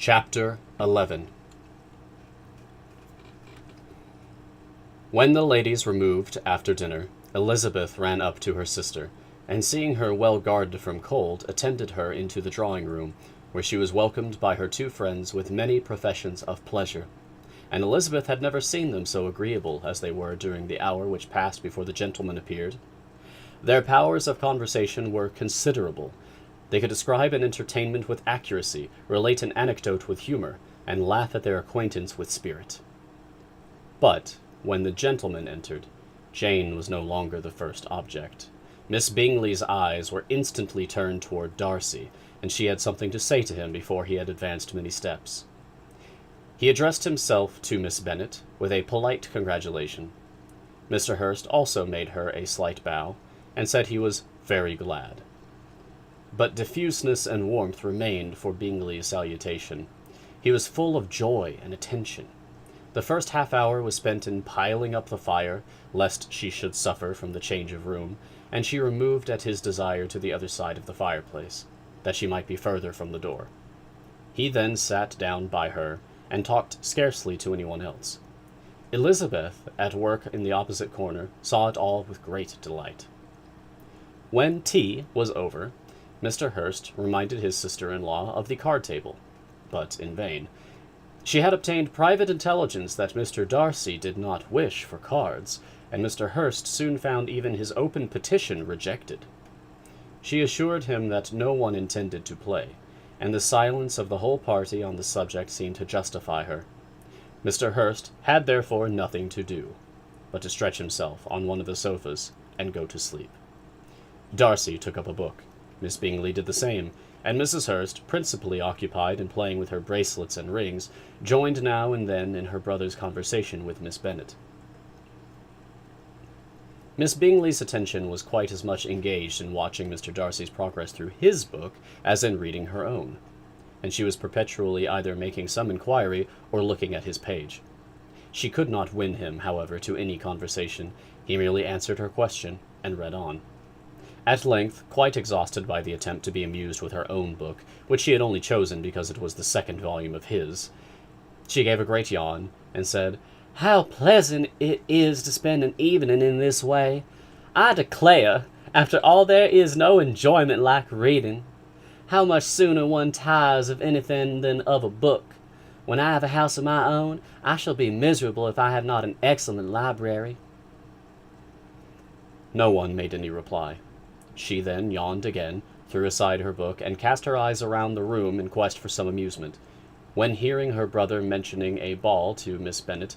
Chapter 11. When the ladies removed after dinner, Elizabeth ran up to her sister, and seeing her well guarded from cold, attended her into the drawing-room, where she was welcomed by her two friends with many professions of pleasure, and Elizabeth had never seen them so agreeable as they were during the hour which passed before the gentlemen appeared. Their powers of conversation were considerable. They could describe an entertainment with accuracy, relate an anecdote with humor, and laugh at their acquaintance with spirit. But when the gentlemen entered, Jane was no longer the first object. Miss Bingley's eyes were instantly turned toward Darcy, and she had something to say to him before he had advanced many steps. He addressed himself to Miss Bennet with a polite congratulation. Mr. Hurst also made her a slight bow, and said he was very glad. But diffuseness and warmth remained for Bingley's salutation. He was full of joy and attention. The first half-hour was spent in piling up the fire, lest she should suffer from the change of room, and she removed at his desire to the other side of the fireplace, that she might be further from the door. He then sat down by her, and talked scarcely to anyone else. Elizabeth, at work in the opposite corner, saw it all with great delight. When tea was over, Mr. Hurst reminded his sister-in-law of the card-table, but in vain. She had obtained private intelligence that Mr. Darcy did not wish for cards, and Mr. Hurst soon found even his open petition rejected. She assured him that no one intended to play, and the silence of the whole party on the subject seemed to justify her. Mr. Hurst had therefore nothing to do, but to stretch himself on one of the sofas and go to sleep. Darcy took up a book. Miss Bingley did the same, and Mrs. Hurst, principally occupied in playing with her bracelets and rings, joined now and then in her brother's conversation with Miss Bennet. Miss Bingley's attention was quite as much engaged in watching Mr. Darcy's progress through his book as in reading her own, and she was perpetually either making some inquiry or looking at his page. She could not win him, however, to any conversation. He merely answered her question and read on. At length, quite exhausted by the attempt to be amused with her own book, which she had only chosen because it was the second volume of his, she gave a great yawn, and said, "How pleasant it is to spend an evening in this way! I declare, after all there is no enjoyment like reading. How much sooner one tires of anything than of a book. When I have a house of my own, I shall be miserable if I have not an excellent library." No one made any reply. She then yawned again, threw aside her book, and cast her eyes around the room in quest for some amusement, when, hearing her brother mentioning a ball to Miss Bennet,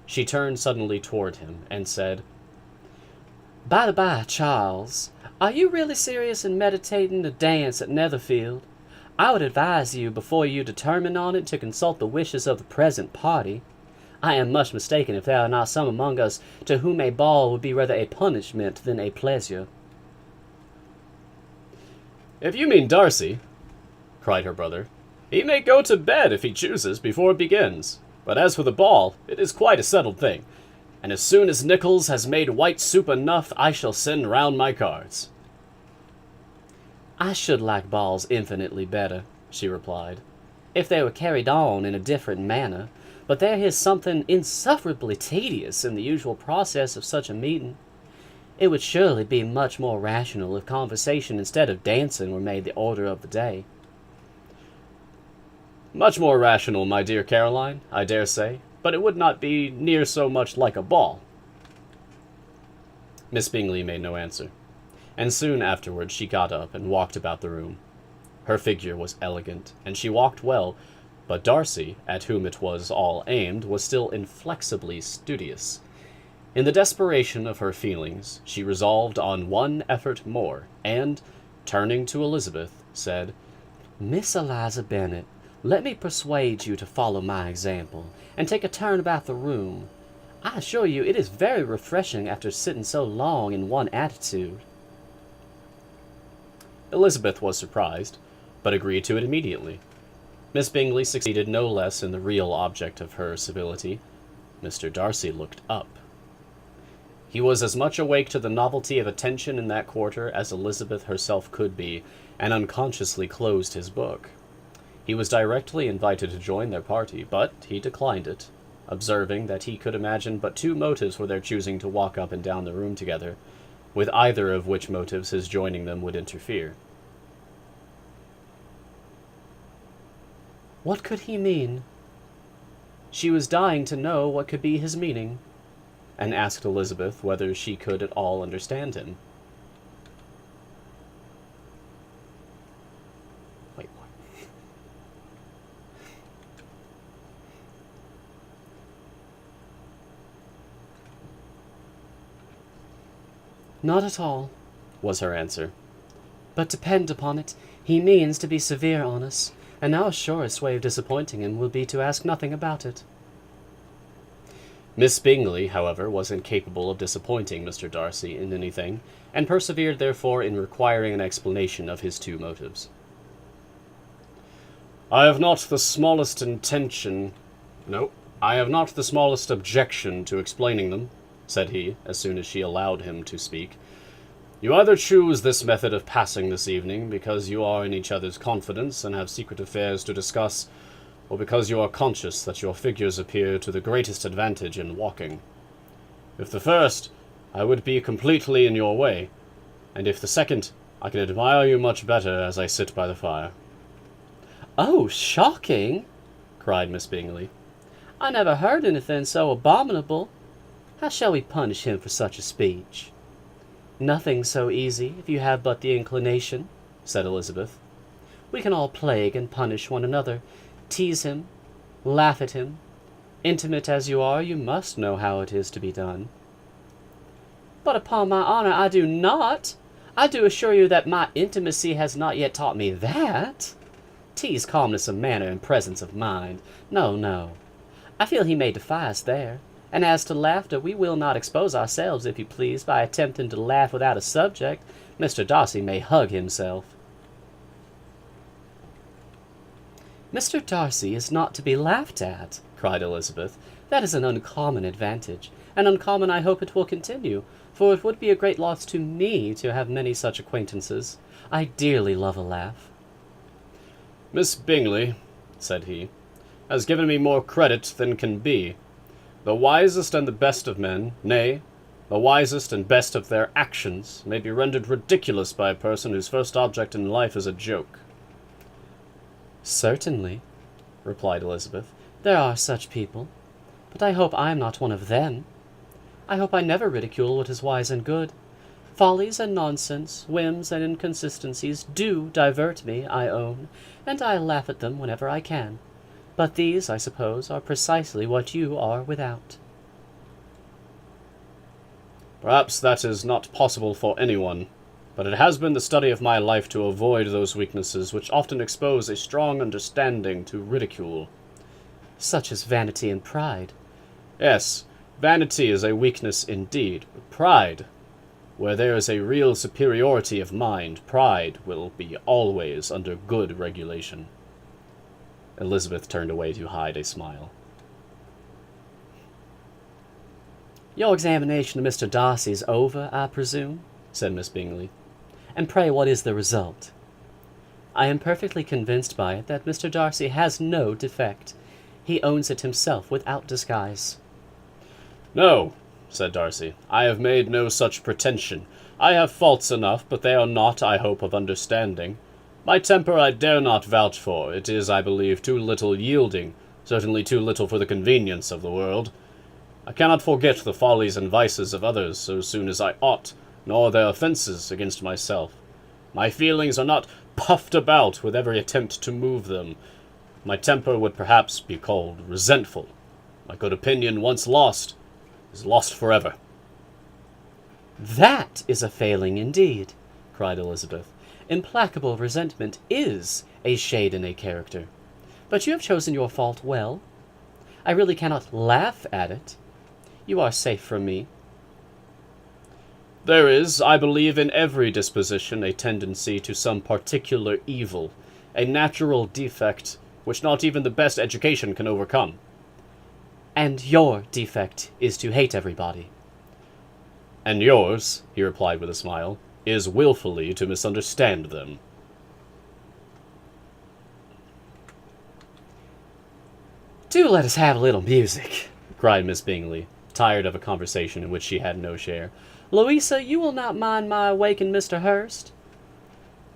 she turned suddenly toward him, and said, "By the by, Charles, are you really serious in meditating a dance at Netherfield? I would advise you, before you determine on it, to consult the wishes of the present party. I am much mistaken if there are not some among us to whom a ball would be rather a punishment than a pleasure." "If you mean Darcy," cried her brother, "he may go to bed, if he chooses, before it begins. But as for the ball, it is quite a settled thing, and as soon as Nichols has made white soup enough, I shall send round my cards." "I should like balls infinitely better," she replied, "if they were carried on in a different manner, but there is something insufferably tedious in the usual process of such a meeting. It would surely be much more rational if conversation instead of dancing were made the order of the day." "Much more rational, my dear Caroline, I dare say, but it would not be near so much like a ball." Miss Bingley made no answer, and soon afterwards she got up and walked about the room. Her figure was elegant, and she walked well, but Darcy, at whom it was all aimed, was still inflexibly studious. In the desperation of her feelings, she resolved on one effort more, and, turning to Elizabeth, said, "Miss Eliza Bennet, let me persuade you to follow my example, and take a turn about the room. I assure you it is very refreshing after sitting so long in one attitude." Elizabeth was surprised, but agreed to it immediately. Miss Bingley succeeded no less in the real object of her civility. Mr. Darcy looked up. He was as much awake to the novelty of attention in that quarter as Elizabeth herself could be, and unconsciously closed his book. He was directly invited to join their party, but he declined it, observing that he could imagine but two motives for their choosing to walk up and down the room together, with either of which motives his joining them would interfere. What could he mean? She was dying to know what could be his meaning, and asked Elizabeth whether she could at all understand him. Wait, what? Not at all, Was her answer. but depend upon it, he means to be severe on us, and our surest way of disappointing him will be to ask nothing about it. Miss Bingley, however, was incapable of disappointing Mr. Darcy in anything, and persevered therefore in requiring an explanation of his two motives. I have not the smallest objection to explaining them, said he, as soon as she allowed him to speak. You either choose this method of passing this evening because you are in each other's confidence and have secret affairs to discuss, or because you are conscious that your figures appear to the greatest advantage in walking. If the first, I would be completely in your way, and if the second, I can admire you much better as I sit by the fire. Oh, shocking! Cried Miss Bingley. I never heard anything so abominable. How shall we punish him for such a speech? Nothing so easy, if you have but the inclination, said Elizabeth. We can all plague and punish one another, tease him, laugh at him. Intimate as you are, you must know how it is to be done. But upon my honor, I do not. I do assure you that my intimacy has not yet taught me that. Tease calmness of manner and presence of mind. No, no. I feel he may defy us there. And as to laughter, we will not expose ourselves, if you please, by attempting to laugh without a subject. Mr. Darcy may hug himself. Mr. Darcy is not to be laughed at, cried Elizabeth. That is an uncommon advantage, and uncommon I hope it will continue, for it would be a great loss to me to have many such acquaintances. I dearly love a laugh. Miss Bingley, said he, has given me more credit than can be. The wisest and the best of men, nay, the wisest and best of their actions, may be rendered ridiculous by a person whose first object in life is a joke. Certainly, replied Elizabeth, there are such people, but I hope I am not one of them. I hope I never ridicule what is wise and good. Follies and nonsense, whims and inconsistencies do divert me, I own, and I laugh at them whenever I can. But these, I suppose, are precisely what you are without. Perhaps that is not possible for anyone, but it has been the study of my life to avoid those weaknesses which often expose a strong understanding to ridicule. Such as vanity and pride. Yes, vanity is a weakness indeed, but pride, where there is a real superiority of mind, pride will be always under good regulation. Elizabeth turned away to hide a smile. Your examination of Mr. Darcy is over, I presume, said Miss Bingley. And pray what is the result? I am perfectly convinced by it that Mr. Darcy has no defect. He owns it himself without disguise. No, said Darcy, I have made no such pretension. I have faults enough, but they are not, I hope, of understanding. My temper I dare not vouch for. It is, I believe, too little yielding, certainly too little for the convenience of the world. I cannot forget the follies and vices of others so soon as I ought, nor their offences against myself. My feelings are not puffed about with every attempt to move them. My temper would perhaps be called resentful. My good opinion, once lost, is lost forever. That is a failing indeed, cried Elizabeth. Implacable resentment is a shade in a character. But you have chosen your fault well. I really cannot laugh at it. You are safe from me. There is, I believe, in every disposition a tendency to some particular evil, a natural defect which not even the best education can overcome. And your defect is to hate everybody. And yours, he replied with a smile, is willfully to misunderstand them. "Do let us have a little music," cried Miss Bingley, tired of a conversation in which she had no share. "Louisa, you will not mind my waking Mr. Hurst?"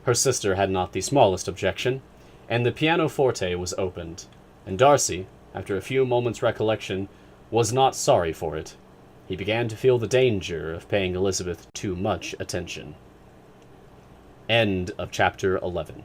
Her sister had not the smallest objection, and the pianoforte was opened, and Darcy, after a few moments' recollection, was not sorry for it. He began to feel the danger of paying Elizabeth too much attention. End of chapter 11.